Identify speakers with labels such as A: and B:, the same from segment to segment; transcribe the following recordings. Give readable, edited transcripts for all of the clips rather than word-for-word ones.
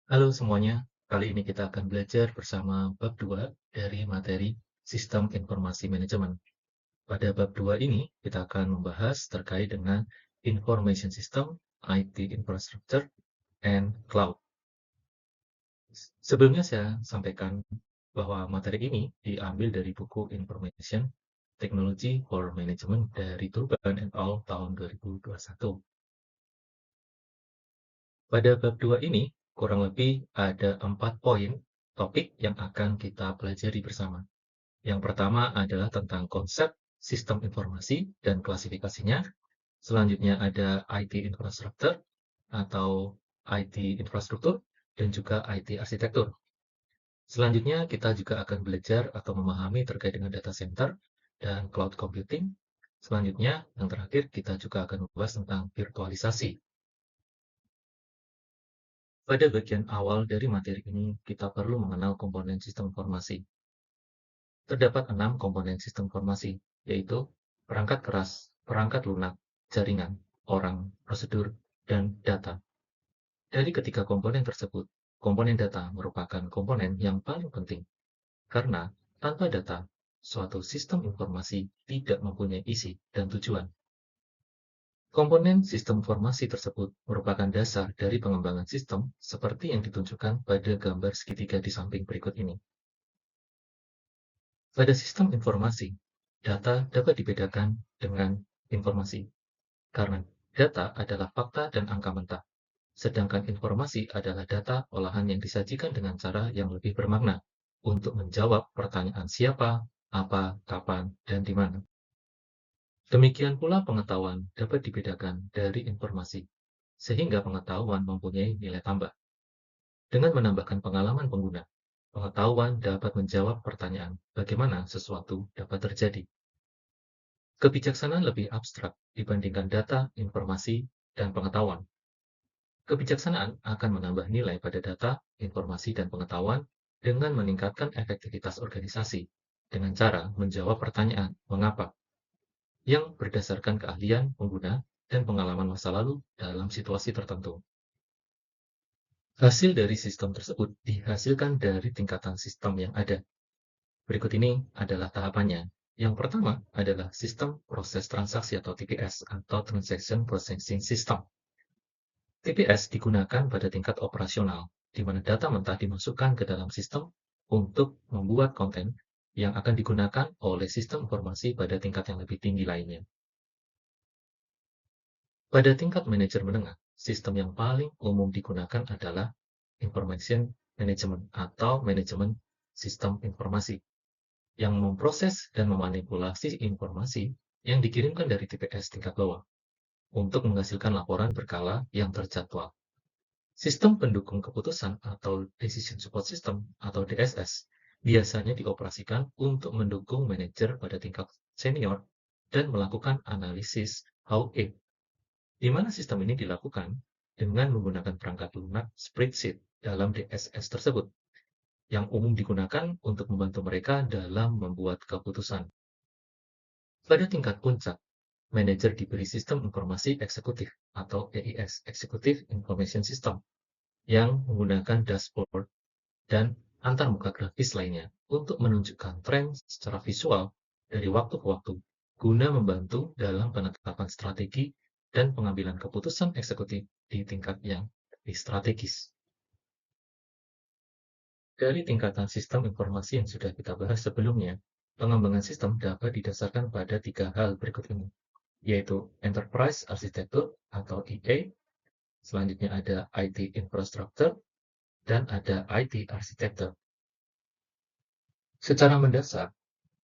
A: Halo semuanya, kali ini kita akan belajar bersama bab 2 dari materi Sistem Informasi Manajemen. Pada bab 2 ini, kita akan membahas terkait dengan Information System, IT Infrastructure, and Cloud. Sebelumnya saya sampaikan bahwa materi ini diambil dari buku Information Technology for Management dari Turban et al. Tahun 2021. Pada bab 2 ini, kurang lebih ada 4 poin topik yang akan kita pelajari bersama. Yang pertama adalah tentang konsep sistem informasi dan klasifikasinya. Selanjutnya ada IT infrastructure atau IT infrastruktur dan juga IT arsitektur. Selanjutnya kita juga akan belajar atau memahami terkait dengan data center dan cloud computing. Selanjutnya, yang terakhir kita juga akan membahas tentang virtualisasi. Pada bagian awal dari materi ini, kita perlu mengenal komponen sistem informasi. Terdapat 6 komponen sistem informasi, yaitu perangkat keras, perangkat lunak, jaringan, orang, prosedur, dan data. Dari ketiga komponen tersebut, komponen data merupakan komponen yang paling penting, karena tanpa data, suatu sistem informasi tidak mempunyai isi dan tujuan. Komponen sistem informasi tersebut merupakan dasar dari pengembangan sistem seperti yang ditunjukkan pada gambar segitiga di samping berikut ini. Pada sistem informasi, data dapat dibedakan dengan informasi, karena data adalah fakta dan angka mentah, sedangkan informasi adalah data olahan yang disajikan dengan cara yang lebih bermakna untuk menjawab pertanyaan siapa, apa, kapan, dan di mana. Demikian pula pengetahuan dapat dibedakan dari informasi, sehingga pengetahuan mempunyai nilai tambah. Dengan menambahkan pengalaman pengguna, pengetahuan dapat menjawab pertanyaan bagaimana sesuatu dapat terjadi. Kebijaksanaan lebih abstrak dibandingkan data, informasi, dan pengetahuan. Kebijaksanaan akan menambah nilai pada data, informasi, dan pengetahuan dengan meningkatkan efektivitas organisasi dengan cara menjawab pertanyaan "mengapa" yang berdasarkan keahlian pengguna dan pengalaman masa lalu dalam situasi tertentu. Hasil dari sistem tersebut dihasilkan dari tingkatan sistem yang ada. Berikut ini adalah tahapannya. Yang pertama adalah sistem proses transaksi atau TPS atau Transaction Processing System. TPS digunakan pada tingkat operasional, di mana data mentah dimasukkan ke dalam sistem untuk membuat konten yang akan digunakan oleh sistem informasi pada tingkat yang lebih tinggi lainnya. Pada tingkat manajer menengah, sistem yang paling umum digunakan adalah Information Management atau manajemen sistem informasi, yang memproses dan memanipulasi informasi yang dikirimkan dari TPS tingkat bawah untuk menghasilkan laporan berkala yang terjadwal. Sistem pendukung keputusan atau Decision Support System atau DSS biasanya dioperasikan untuk mendukung manajer pada tingkat senior dan melakukan analisis how-if, di mana sistem ini dilakukan dengan menggunakan perangkat lunak spreadsheet dalam DSS tersebut, yang umum digunakan untuk membantu mereka dalam membuat keputusan. Pada tingkat puncak, manajer diberi sistem informasi eksekutif atau EIS, Executive Information System, yang menggunakan dashboard dan antarmuka grafis lainnya untuk menunjukkan tren secara visual dari waktu ke waktu, guna membantu dalam penetapan strategi dan pengambilan keputusan eksekutif di tingkat yang lebih strategis. Dari tingkatan sistem informasi yang sudah kita bahas sebelumnya, pengembangan sistem dapat didasarkan pada 3 hal berikut ini, yaitu Enterprise Architecture atau EA, selanjutnya ada IT Infrastructure, dan ada IT Architecture. Secara mendasar,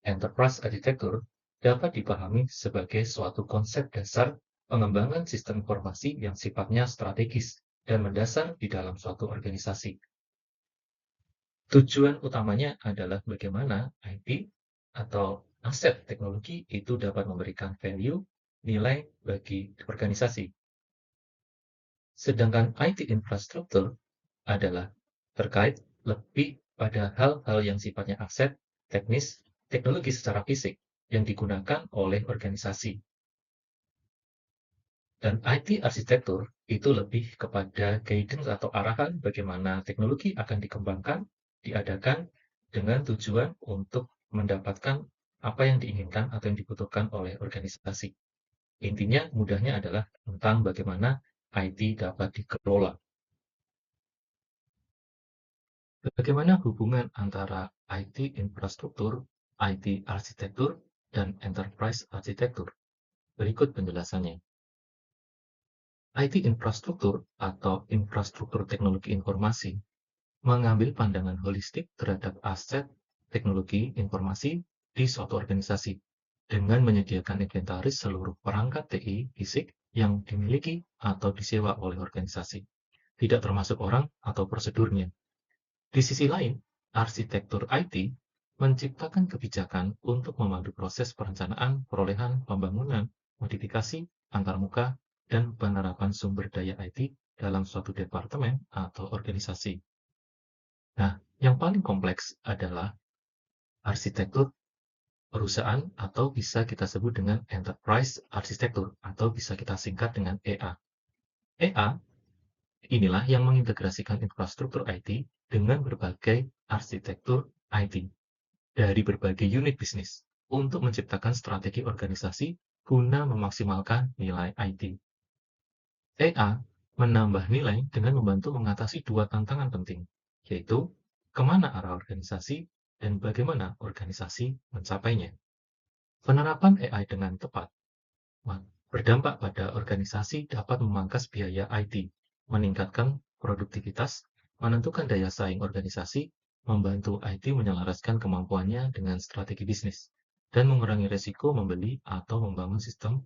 A: Enterprise Architecture dapat dipahami sebagai suatu konsep dasar pengembangan sistem informasi yang sifatnya strategis dan mendasar di dalam suatu organisasi. Tujuan utamanya adalah bagaimana IT atau aset teknologi itu dapat memberikan value, nilai bagi organisasi. Sedangkan IT infrastruktur adalah terkait lebih pada hal-hal yang sifatnya aset, teknis, teknologi secara fisik yang digunakan oleh organisasi. Dan IT arsitektur itu lebih kepada guidance atau arahan bagaimana teknologi akan dikembangkan, diadakan dengan tujuan untuk mendapatkan apa yang diinginkan atau yang dibutuhkan oleh organisasi. Intinya mudahnya adalah tentang bagaimana IT dapat dikelola. Bagaimana hubungan antara IT infrastruktur, IT arsitektur, dan enterprise arsitektur? Berikut penjelasannya. IT infrastruktur atau infrastruktur teknologi informasi mengambil pandangan holistik terhadap aset teknologi informasi di suatu organisasi dengan menyediakan inventaris seluruh perangkat TI fisik yang dimiliki atau disewa oleh organisasi, tidak termasuk orang atau prosedurnya. Di sisi lain, arsitektur IT menciptakan kebijakan untuk memandu proses perencanaan, perolehan, pembangunan, modifikasi, antarmuka, dan penerapan sumber daya IT dalam suatu departemen atau organisasi. Nah, yang paling kompleks adalah arsitektur perusahaan atau bisa kita sebut dengan enterprise arsitektur atau bisa kita singkat dengan EA. EA inilah yang mengintegrasikan infrastruktur IT dengan berbagai arsitektur IT dari berbagai unit bisnis untuk menciptakan strategi organisasi guna memaksimalkan nilai IT. EA menambah nilai dengan membantu mengatasi dua tantangan penting, yaitu kemana arah organisasi dan bagaimana organisasi mencapainya. Penerapan AI dengan tepat berdampak pada organisasi dapat memangkas biaya IT, meningkatkan produktivitas, menentukan daya saing organisasi, membantu IT menyelaraskan kemampuannya dengan strategi bisnis, dan mengurangi resiko membeli atau membangun sistem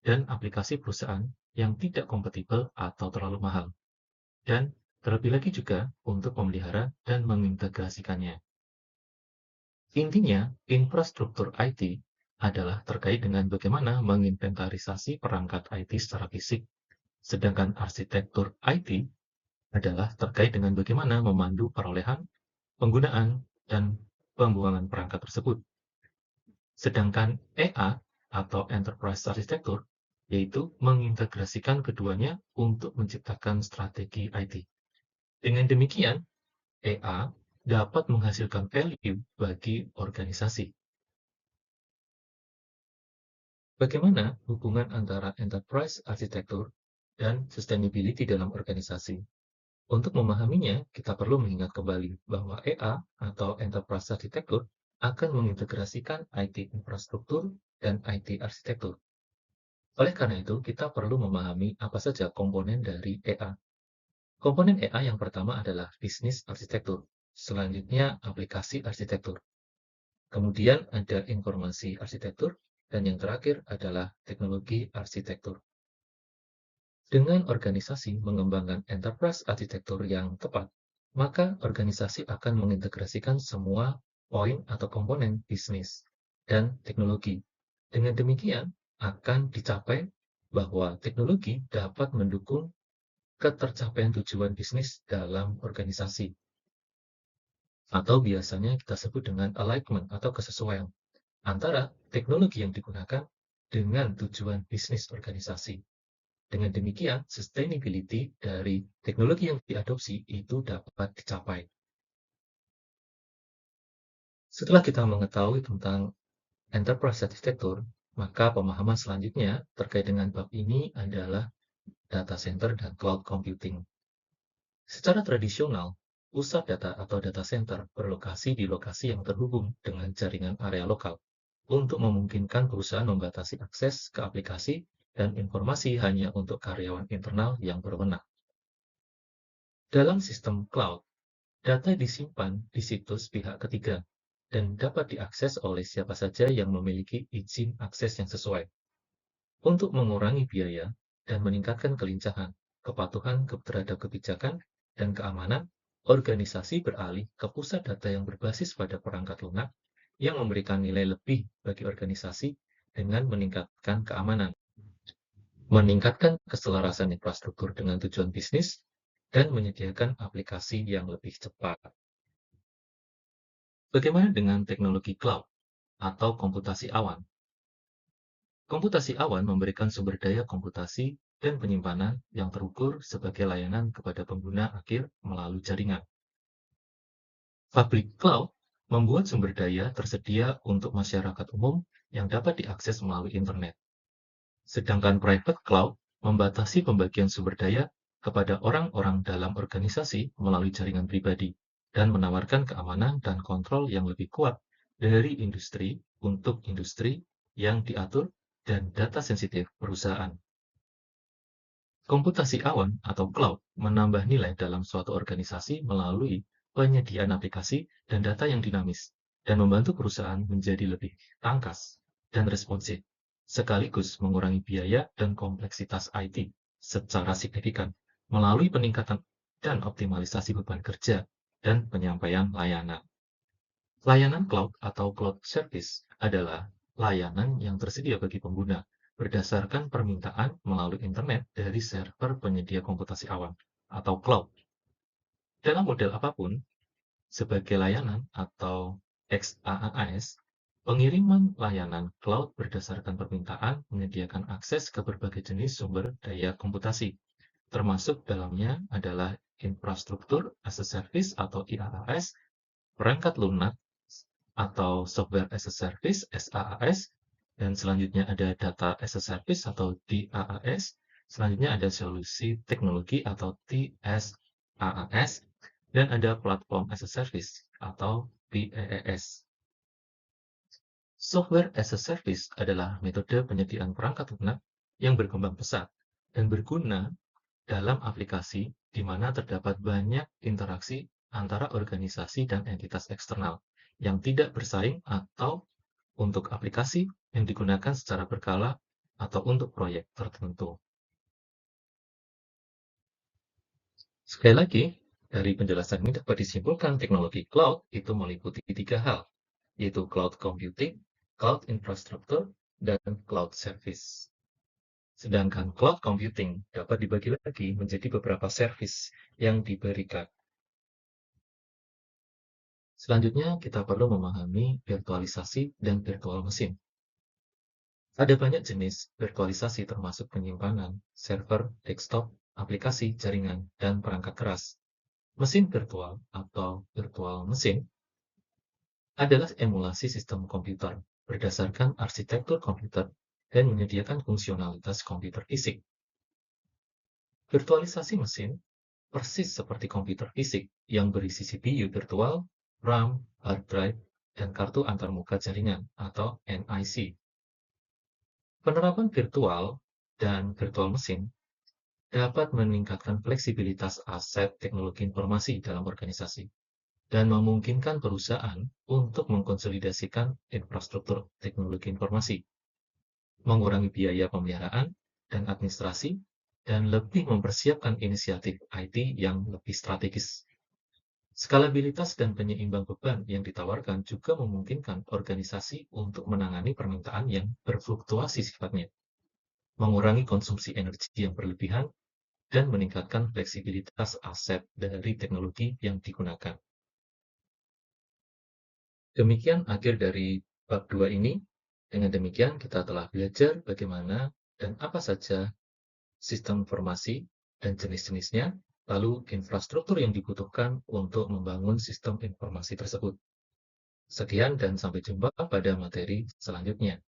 A: dan aplikasi perusahaan yang tidak kompatibel atau terlalu mahal. Dan terlebih lagi juga untuk memelihara dan mengintegrasikannya. Intinya, infrastruktur IT adalah terkait dengan bagaimana menginventarisasi perangkat IT secara fisik, sedangkan arsitektur IT adalah terkait dengan bagaimana memandu perolehan, penggunaan, dan pembuangan perangkat tersebut. Sedangkan EA atau Enterprise Architecture yaitu mengintegrasikan keduanya untuk menciptakan strategi IT. Dengan demikian, EA dapat menghasilkan value bagi organisasi. Bagaimana hubungan antara enterprise arsitektur dan sustainability dalam organisasi? Untuk memahaminya, kita perlu mengingat kembali bahwa EA atau enterprise arsitektur akan mengintegrasikan IT infrastruktur dan IT arsitektur. Oleh karena itu, kita perlu memahami apa saja komponen dari EA. Komponen EA yang pertama adalah bisnis arsitektur, selanjutnya aplikasi arsitektur. Kemudian ada informasi arsitektur, dan yang terakhir adalah teknologi arsitektur. Dengan organisasi mengembangkan enterprise arsitektur yang tepat, maka organisasi akan mengintegrasikan semua poin atau komponen bisnis dan teknologi. Dengan demikian, akan dicapai bahwa teknologi dapat mendukung ketercapaian tujuan bisnis dalam organisasi. Atau biasanya kita sebut dengan alignment atau kesesuaian antara teknologi yang digunakan dengan tujuan bisnis organisasi. Dengan demikian, sustainability dari teknologi yang diadopsi itu dapat dicapai. Setelah kita mengetahui tentang enterprise architecture, maka pemahaman selanjutnya terkait dengan bab ini adalah data center dan cloud computing. Secara tradisional, pusat data atau data center berlokasi di lokasi yang terhubung dengan jaringan area lokal untuk memungkinkan perusahaan membatasi akses ke aplikasi dan informasi hanya untuk karyawan internal yang berwenang. Dalam sistem cloud, data disimpan di situs pihak ketiga dan dapat diakses oleh siapa saja yang memiliki izin akses yang sesuai. Untuk mengurangi biaya dan meningkatkan kelincahan, kepatuhan terhadap kebijakan, dan keamanan, organisasi beralih ke pusat data yang berbasis pada perangkat lunak yang memberikan nilai lebih bagi organisasi dengan meningkatkan keamanan, meningkatkan keselarasan infrastruktur dengan tujuan bisnis, dan menyediakan aplikasi yang lebih cepat. Bagaimana dengan teknologi cloud atau komputasi awan? Komputasi awan memberikan sumber daya komputasi dan penyimpanan yang terukur sebagai layanan kepada pengguna akhir melalui jaringan. Public cloud membuat sumber daya tersedia untuk masyarakat umum yang dapat diakses melalui internet. Sedangkan private cloud membatasi pembagian sumber daya kepada orang-orang dalam organisasi melalui jaringan pribadi dan menawarkan keamanan dan kontrol yang lebih kuat dari industri untuk industri yang diatur dan data sensitif perusahaan. Komputasi awan atau cloud menambah nilai dalam suatu organisasi melalui penyediaan aplikasi dan data yang dinamis dan membantu perusahaan menjadi lebih tangkas dan responsif, sekaligus mengurangi biaya dan kompleksitas IT secara signifikan melalui peningkatan dan optimalisasi beban kerja dan penyampaian layanan. Layanan cloud atau cloud service adalah layanan yang tersedia bagi pengguna berdasarkan permintaan melalui internet dari server penyedia komputasi awan atau cloud. Dalam model apapun, sebagai layanan atau XaaS, pengiriman layanan cloud berdasarkan permintaan menyediakan akses ke berbagai jenis sumber daya komputasi, termasuk dalamnya adalah infrastruktur as a service atau IaaS, perangkat lunak atau software as a service SaaS, dan selanjutnya ada data as a service atau DaaS, selanjutnya ada solusi teknologi atau TSaaS, dan ada platform as a service atau PaaS. Software as a service adalah metode penyediaan perangkat lunak yang berkembang pesat dan berguna dalam aplikasi di mana terdapat banyak interaksi antara organisasi dan entitas eksternal yang tidak bersaing atau untuk aplikasi yang digunakan secara berkala atau untuk proyek tertentu. Sekali lagi, dari penjelasan ini dapat disimpulkan teknologi cloud itu meliputi 3 hal, yaitu cloud computing, cloud infrastructure, dan cloud service. Sedangkan cloud computing dapat dibagi lagi menjadi beberapa service yang diberikan. Selanjutnya, kita perlu memahami virtualisasi dan virtual mesin. Ada banyak jenis virtualisasi termasuk penyimpanan, server, desktop, aplikasi, jaringan, dan perangkat keras. Mesin virtual atau virtual mesin adalah emulasi sistem komputer berdasarkan arsitektur komputer dan menyediakan fungsionalitas komputer fisik. Virtualisasi mesin persis seperti komputer fisik yang berisi CPU virtual, RAM, hard drive, dan kartu antarmuka jaringan atau NIC. Penerapan virtual dan virtual mesin dapat meningkatkan fleksibilitas aset teknologi informasi dalam organisasi dan memungkinkan perusahaan untuk mengkonsolidasikan infrastruktur teknologi informasi, mengurangi biaya pemeliharaan dan administrasi, dan lebih mempersiapkan inisiatif IT yang lebih strategis. Skalabilitas dan penyeimbang beban yang ditawarkan juga memungkinkan organisasi untuk menangani permintaan yang berfluktuasi sifatnya, mengurangi konsumsi energi yang berlebihan, dan meningkatkan fleksibilitas aset dari teknologi yang digunakan. Demikian akhir dari bab 2 ini. Dengan demikian, kita telah belajar bagaimana dan apa saja sistem informasi dan jenis-jenisnya, lalu infrastruktur yang dibutuhkan untuk membangun sistem informasi tersebut. Sekian dan sampai jumpa pada materi selanjutnya.